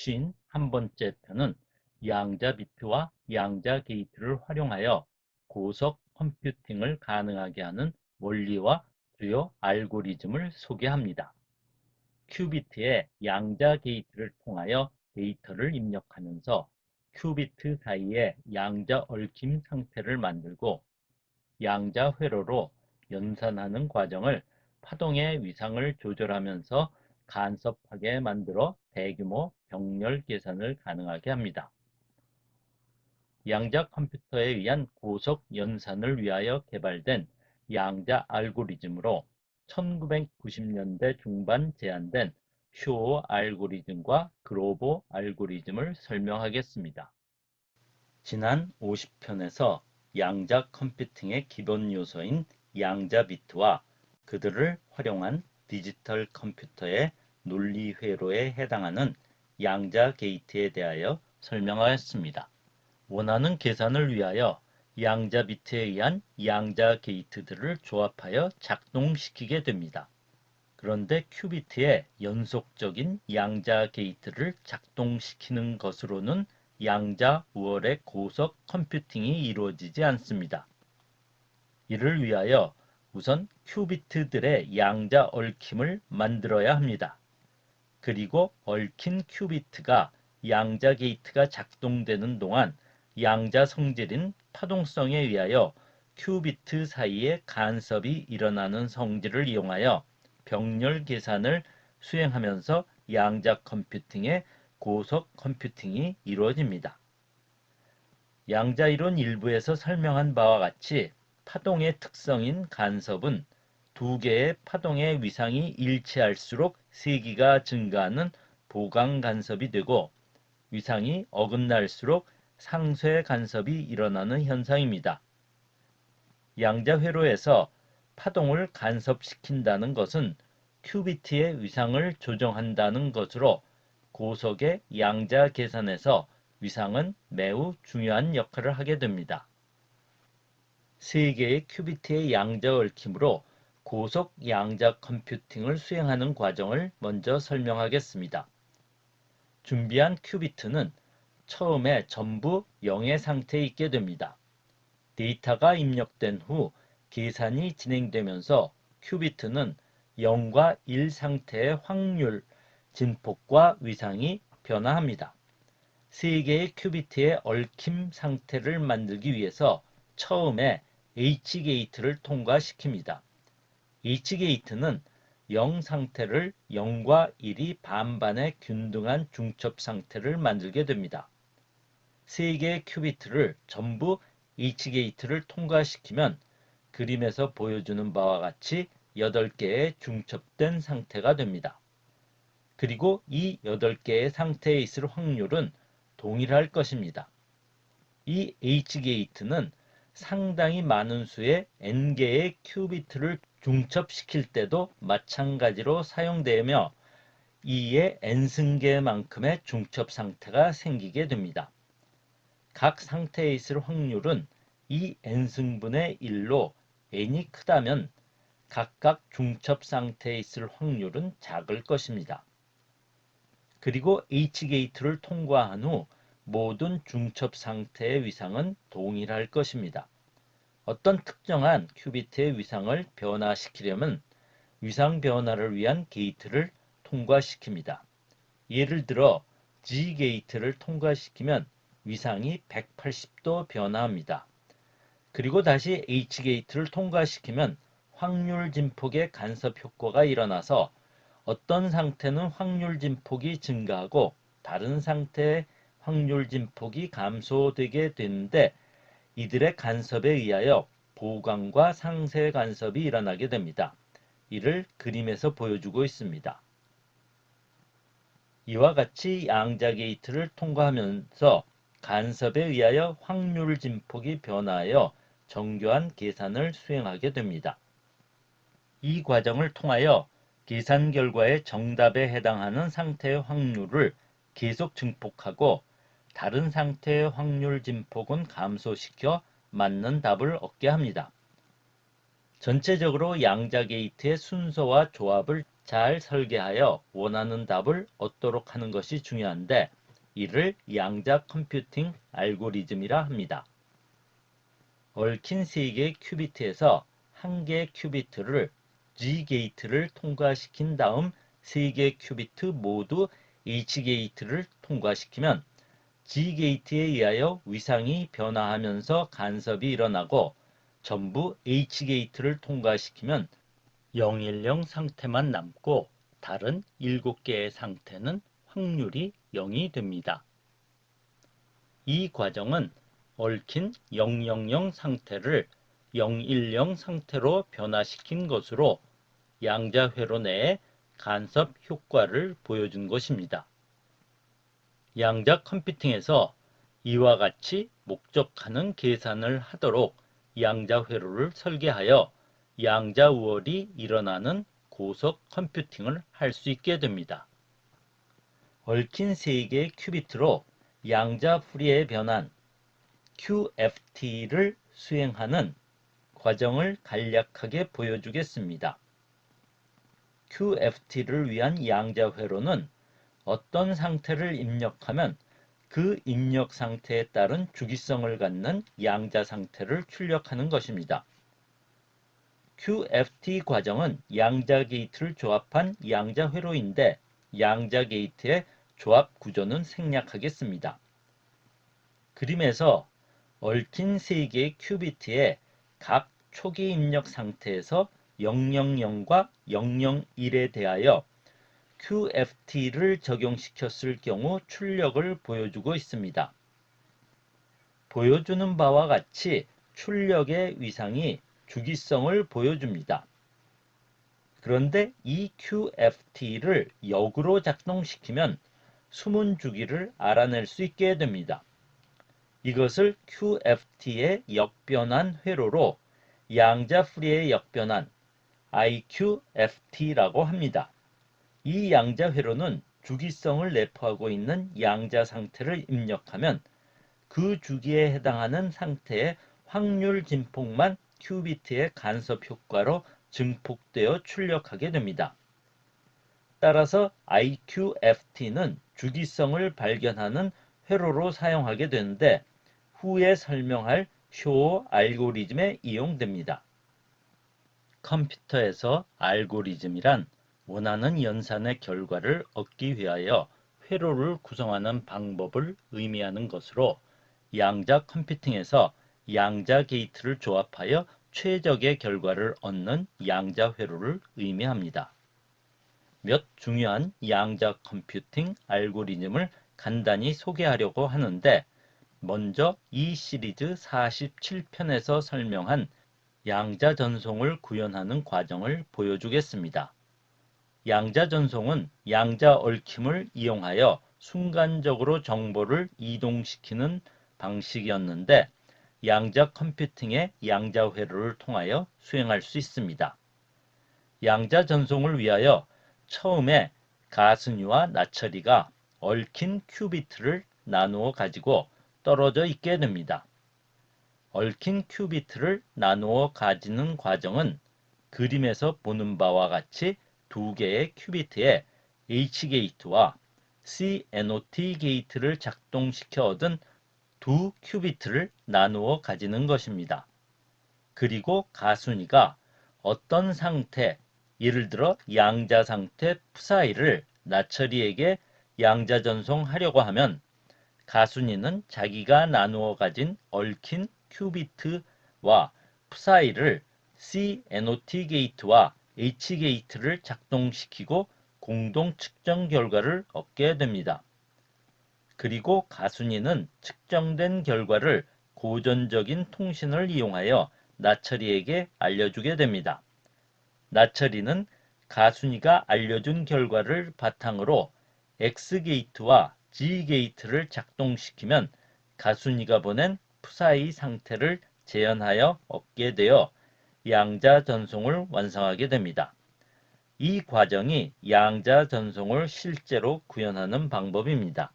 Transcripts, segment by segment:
51번째 편은 양자 비트와 양자 게이트를 활용하여 고속 컴퓨팅을 가능하게 하는 원리와 주요 알고리즘을 소개합니다. 큐비트에 양자 게이트를 통하여 데이터를 입력하면서 큐비트 사이에 양자 얽힘 상태를 만들고 양자 회로로 연산하는 과정을 파동의 위상을 조절하면서 간섭하게 만들어 대규모 병렬 계산을 가능하게 합니다. 양자 컴퓨터에 의한 고속 연산을 위하여 개발된 양자 알고리즘으로 1990년대 중반 제안된 쇼어 알고리즘과 그로보 알고리즘을 설명하겠습니다. 지난 50편에서 양자 컴퓨팅의 기본 요소인 양자 비트와 그들을 활용한 디지털 컴퓨터의 논리 회로에 해당하는 양자 게이트에 대하여 설명하였습니다. 원하는 계산을 위하여 양자 비트에 의한 양자 게이트들을 조합하여 작동시키게 됩니다. 그런데 큐비트에 연속적인 양자 게이트를 작동시키는 것으로는 양자 우월의 고속 컴퓨팅이 이루어지지 않습니다. 이를 위하여 우선 큐비트들의 양자 얽힘을 만들어야 합니다. 그리고 얽힌 큐비트가 양자 게이트가 작동되는 동안 양자 성질인 파동성에 의하여 큐비트 사이에 간섭이 일어나는 성질을 이용하여 병렬 계산을 수행하면서 양자 컴퓨팅의 고속 컴퓨팅이 이루어집니다. 양자이론 일부에서 설명한 바와 같이 파동의 특성인 간섭은 두 개의 파동의 위상이 일치할수록 세기가 증가하는 보강 간섭이 되고 위상이 어긋날수록 상쇄 간섭이 일어나는 현상입니다. 양자 회로에서 파동을 간섭시킨다는 것은 큐비트의 위상을 조정한다는 것으로 고속의 양자 계산에서 위상은 매우 중요한 역할을 하게 됩니다. 세 개의 큐비트의 양자 얽힘으로 고속 양자 컴퓨팅을 수행하는 과정을 먼저 설명하겠습니다. 준비한 큐비트는 처음에 전부 0의 상태에 있게 됩니다. 데이터가 입력된 후 계산이 진행되면서 큐비트는 0과 1 상태의 확률, 진폭과 위상이 변화합니다. 세 개의 큐비트의 얽힘 상태를 만들기 위해서 처음에 H게이트를 통과시킵니다. H게이트는 0 상태를 0과 1이 반반의 균등한 중첩 상태를 만들게 됩니다. 세 개의 큐비트를 전부 H게이트를 통과시키면 그림에서 보여주는 바와 같이 8개의 중첩된 상태가 됩니다. 그리고 이 8개의 상태에 있을 확률은 동일할 것입니다. 이 H게이트는 상당히 많은 수의 N개의 큐비트를 중첩시킬 때도 마찬가지로 사용되며 이에 N승계만큼의 중첩 상태가 생기게 됩니다. 각 상태에 있을 확률은 이 N승분의 1로 N이 크다면 각각 중첩 상태에 있을 확률은 작을 것입니다. 그리고 H게이트를 통과한 후 모든 중첩 상태의 위상은 동일할 것입니다. 어떤 특정한 큐비트의 위상을 변화시키려면 위상 변화를 위한 게이트를 통과시킵니다. 예를 들어 G게이트를 통과시키면 위상이 180도 변화합니다. 그리고 다시 H게이트를 통과시키면 확률 진폭의 간섭 효과가 일어나서 어떤 상태는 확률 진폭이 증가하고 다른 상태의 확률 진폭이 감소되게 되는데 이들의 간섭에 의하여 보강과 상쇄 간섭이 일어나게 됩니다. 이를 그림에서 보여주고 있습니다. 이와 같이 양자 게이트를 통과하면서 간섭에 의하여 확률 진폭이 변화하여 정교한 계산을 수행하게 됩니다. 이 과정을 통하여 계산 결과의 정답에 해당하는 상태의 확률을 계속 증폭하고 다른 상태의 확률 진폭은 감소시켜 맞는 답을 얻게 합니다. 전체적으로 양자 게이트의 순서와 조합을 잘 설계하여 원하는 답을 얻도록 하는 것이 중요한데 이를 양자 컴퓨팅 알고리즘이라 합니다. 얽힌 3개의 큐비트에서 1개의 큐비트를 G게이트를 통과시킨 다음 3개의 큐비트 모두 H게이트를 통과시키면 G게이트에 의하여 위상이 변화하면서 간섭이 일어나고 전부 H게이트를 통과시키면 010 상태만 남고 다른 7개의 상태는 확률이 0이 됩니다. 이 과정은 얽힌 000 상태를 010 상태로 변화시킨 것으로 양자 회로 내에 간섭 효과를 보여준 것입니다. 양자 컴퓨팅에서 이와 같이 목적하는 계산을 하도록 양자 회로를 설계하여 양자 우월이 일어나는 고속 컴퓨팅을 할 수 있게 됩니다. 얽힌 3개의 큐비트로 양자 풀이의 변환 QFT를 수행하는 과정을 간략하게 보여주겠습니다. QFT를 위한 양자 회로는 어떤 상태를 입력하면 그 입력 상태에 따른 주기성을 갖는 양자 상태를 출력하는 것입니다. QFT 과정은 양자 게이트를 조합한 양자 회로인데 양자 게이트의 조합 구조는 생략하겠습니다. 그림에서 얽힌 3개의 큐비트에 각 초기 입력 상태에서 000과 001에 대하여 QFT를 적용시켰을 경우 출력을 보여주고 있습니다. 보여주는 바와 같이 출력의 위상이 주기성을 보여줍니다. 그런데 이 QFT를 역으로 작동시키면 숨은 주기를 알아낼 수 있게 됩니다. 이것을 QFT의 역변환 회로로 양자 풀이의 역변환 IQFT라고 합니다. 이 양자 회로는 주기성을 내포하고 있는 양자 상태를 입력하면 그 주기에 해당하는 상태의 확률 진폭만 큐비트의 간섭 효과로 증폭되어 출력하게 됩니다. 따라서 IQFT는 주기성을 발견하는 회로로 사용하게 되는데 후에 설명할 쇼어 알고리즘에 이용됩니다. 컴퓨터에서 알고리즘이란 원하는 연산의 결과를 얻기 위하여 회로를 구성하는 방법을 의미하는 것으로 양자 컴퓨팅에서 양자 게이트를 조합하여 최적의 결과를 얻는 양자 회로를 의미합니다. 몇 중요한 양자 컴퓨팅 알고리즘을 간단히 소개하려고 하는데 먼저 이 시리즈 47편에서 설명한 양자 전송을 구현하는 과정을 보여주겠습니다. 양자 전송은 양자 얽힘을 이용하여 순간적으로 정보를 이동시키는 방식이었는데 양자 컴퓨팅의 양자 회로를 통하여 수행할 수 있습니다. 양자 전송을 위하여 처음에 가순위와 나처리가 얽힌 큐비트를 나누어 가지고 떨어져 있게 됩니다. 얽힌 큐비트를 나누어 가지는 과정은 그림에서 보는 바와 같이 2개의 큐비트에 H게이트와 CNOT 게이트를 작동시켜 얻은 2 큐비트를 나누어 가지는 것입니다. 그리고 가순위가 어떤 상태, 예를 들어 양자 상태 psi를 나처리에게 양자 전송하려고 하면 가순위는 자기가 나누어 가진 얽힌 큐비트와 psi를 CNOT 게이트와 H 게이트를 작동시키고 공동 측정 결과를 얻게 됩니다. 그리고 가순위는 측정된 결과를 고전적인 통신을 이용하여 나처리에게 알려주게 됩니다. 나처리는 가순위가 알려준 결과를 바탕으로 X게이트와 G게이트를 작동시키면 가순위가 보낸 psi 상태를 재현하여 얻게 되어 양자 전송을 완성하게 됩니다. 이 과정이 양자 전송을 실제로 구현하는 방법입니다.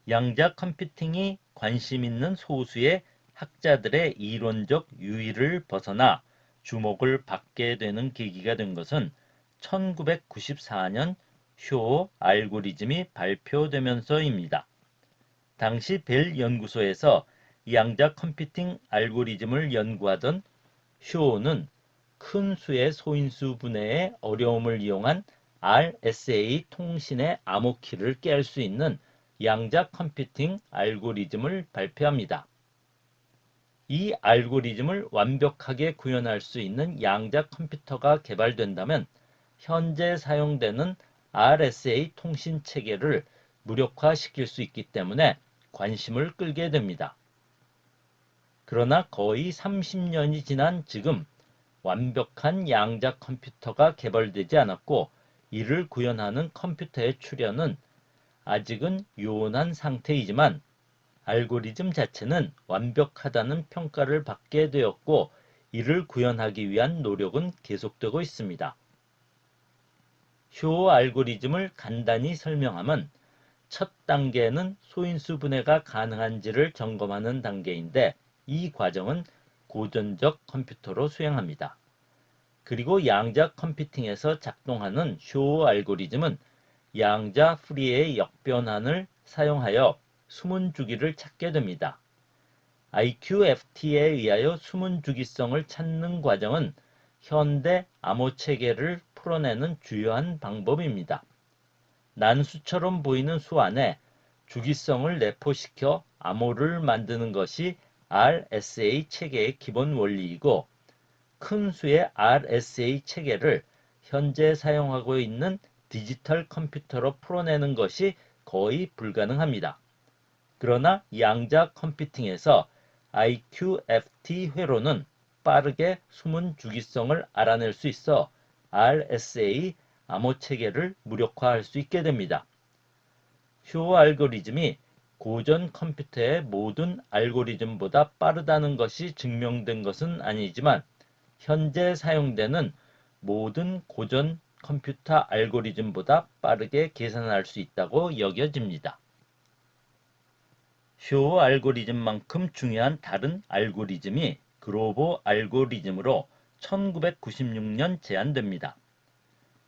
양자 컴퓨팅이 관심 있는 소수의 학자들의 이론적 유의를 벗어나 주목을 받게 되는 계기가 된 것은 1994년 쇼 알고리즘이 발표되면서입니다. 당시 벨 연구소에서 양자 컴퓨팅 알고리즘을 연구하던 쇼는 큰 수의 소인수 분해의 어려움을 이용한 RSA 통신의 암호키를 깰 수 있는 양자 컴퓨팅 알고리즘을 발표합니다. 이 알고리즘을 완벽하게 구현할 수 있는 양자 컴퓨터가 개발된다면 현재 사용되는 RSA 통신 체계를 무력화시킬 수 있기 때문에 관심을 끌게 됩니다. 그러나 거의 30년이 지난 지금 완벽한 양자 컴퓨터가 개발되지 않았고 이를 구현하는 컴퓨터의 출현은 아직은 요원한 상태이지만 알고리즘 자체는 완벽하다는 평가를 받게 되었고 이를 구현하기 위한 노력은 계속되고 있습니다. 쇼 알고리즘을 간단히 설명하면 첫 단계는 소인수 분해가 가능한지를 점검하는 단계인데 이 과정은 고전적 컴퓨터로 수행합니다. 그리고 양자 컴퓨팅에서 작동하는 쇼 알고리즘은 양자 프리의 역변환을 사용하여 숨은 주기를 찾게 됩니다. IQFT에 의하여 숨은 주기성을 찾는 과정은 현대 암호 체계를 풀어내는 주요한 방법입니다. 난수처럼 보이는 수 안에 주기성을 내포시켜 암호를 만드는 것이 RSA 체계의 기본 원리이고 큰 수의 RSA 체계를 현재 사용하고 있는 디지털 컴퓨터로 풀어내는 것이 거의 불가능합니다. 그러나 양자 컴퓨팅에서 IQFT 회로는 빠르게 숨은 주기성을 알아낼 수 있어 RSA 암호 체계를 무력화할 수 있게 됩니다. 쇼 알고리즘이 고전 컴퓨터의 모든 알고리즘보다 빠르다는 것이 증명된 것은 아니지만 현재 사용되는 모든 고전 컴퓨터 알고리즘보다 빠르게 계산할 수 있다고 여겨집니다. 쇼 알고리즘만큼 중요한 다른 알고리즘이 그로보 알고리즘으로 1996년 제안됩니다.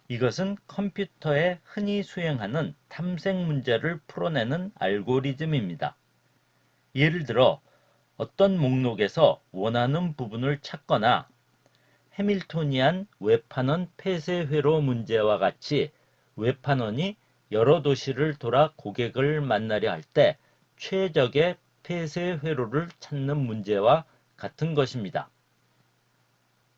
이것은 컴퓨터에 흔히 수행하는 탐색 문제를 풀어내는 알고리즘입니다. 예를 들어 어떤 목록에서 원하는 부분을 찾거나 해밀토니안 웹판원 폐쇄 회로 문제와 같이 웹판원이 여러 도시를 돌아 고객을 만나려 할 때 최적의 폐쇄 회로를 찾는 문제와 같은 것입니다.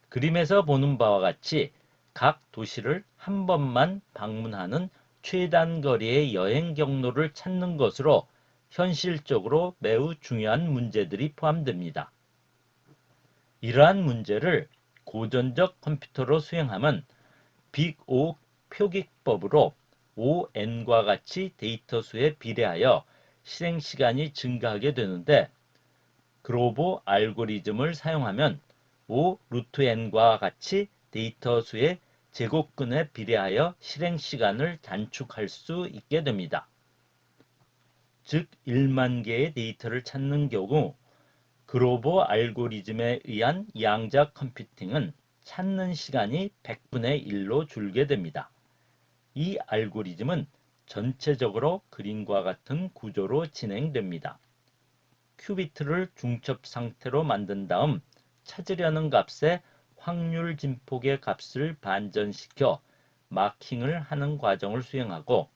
그림에서 보는 바와 같이 각 도시를 한 번만 방문하는 최단 거리의 여행 경로를 찾는 것으로 현실적으로 매우 중요한 문제들이 포함됩니다. 이러한 문제를 고전적 컴퓨터로 수행하면 빅 O 표기법으로 ON과 같이 데이터 수에 비례하여 실행 시간이 증가하게 되는데 그로보 알고리즘을 사용하면 O 루트 N과 같이 데이터 수의 제곱근에 비례하여 실행 시간을 단축할 수 있게 됩니다. 즉 1만 개의 데이터를 찾는 경우 그로보 알고리즘에 의한 양자 컴퓨팅은 찾는 시간이 100분의 1로 줄게 됩니다. 이 알고리즘은 전체적으로 그림과 같은 구조로 진행됩니다. 큐비트를 중첩 상태로 만든 다음 찾으려는 값의 확률 진폭의 값을 반전시켜 마킹을 하는 과정을 수행하고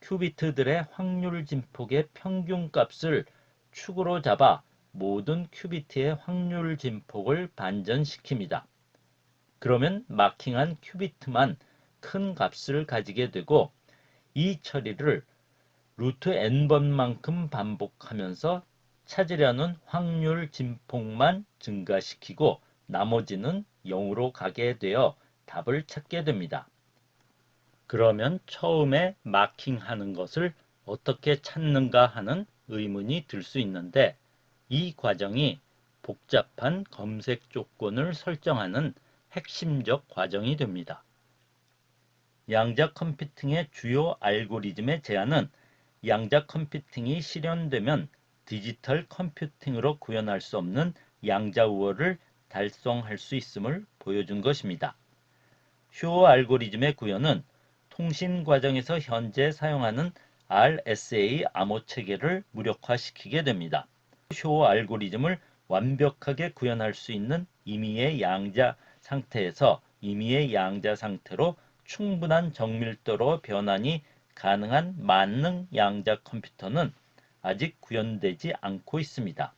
큐비트들의 확률 진폭의 평균 값을 축으로 잡아 모든 큐비트의 확률 진폭을 반전시킵니다. 그러면 마킹한 큐비트만 큰 값을 가지게 되고 이 처리를 루트 n번만큼 반복하면서 찾으려는 확률 진폭만 증가시키고 나머지는 0으로 가게 되어 답을 찾게 됩니다. 그러면 처음에 마킹하는 것을 어떻게 찾는가 하는 의문이 들 수 있는데 이 과정이 복잡한 검색 조건을 설정하는 핵심적 과정이 됩니다. 양자 컴퓨팅의 주요 알고리즘의 제안은 양자 컴퓨팅이 실현되면 디지털 컴퓨팅으로 구현할 수 없는 양자 우월을 달성할 수 있음을 보여준 것입니다. 쇼 알고리즘의 구현은 통신 과정에서 현재 사용하는 RSA 암호 체계를 무력화시키게 됩니다. 쇼 알고리즘을 완벽하게 구현할 수 있는 임의의 양자 상태에서 임의의 양자 상태로 충분한 정밀도로 변환이 가능한 만능 양자 컴퓨터는 아직 구현되지 않고 있습니다.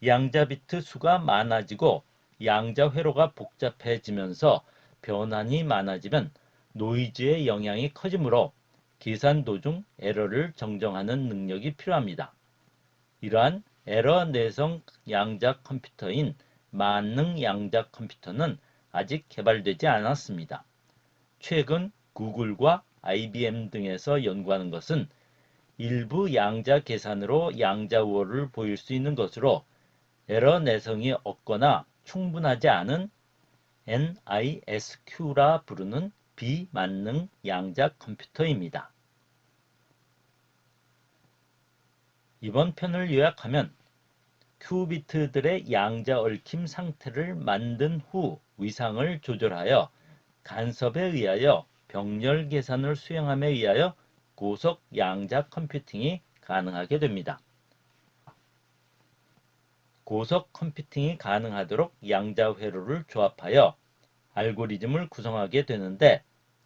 양자 비트 수가 많아지고 양자 회로가 복잡해지면서 변환이 많아지면 노이즈의 영향이 커지므로 계산 도중 에러를 정정하는 능력이 필요합니다. 이러한 에러 내성 양자 컴퓨터인 만능 양자 컴퓨터는 아직 개발되지 않았습니다. 최근 구글과 IBM 등에서 연구하는 것은 일부 양자 계산으로 양자 우월을 보일 수 있는 것으로 에러 내성이 없거나 충분하지 않은 NISQ라 부르는 비만능 양자 컴퓨터입니다. 이번 편을 요약하면 큐비트들의 양자 얽힘 상태를 만든 후 위상을 조절하여 간섭에 의하여 병렬 계산을 수행함에 의하여 고속 양자 컴퓨팅이 가능하게 됩니다. 고속 컴퓨팅이 가능하도록 양자 회로를 조합하여 알고리즘을 구성하게 되는데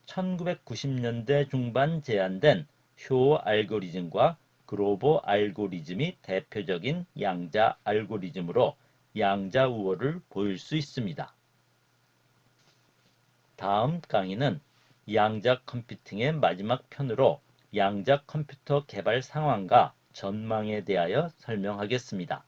1990년대 중반 제안된 쇼 알고리즘과 그로버 알고리즘이 대표적인 양자 알고리즘으로 양자 우월을 보일 수 있습니다. 다음 강의는 양자 컴퓨팅의 마지막 편으로 양자 컴퓨터 개발 상황과 전망에 대하여 설명하겠습니다.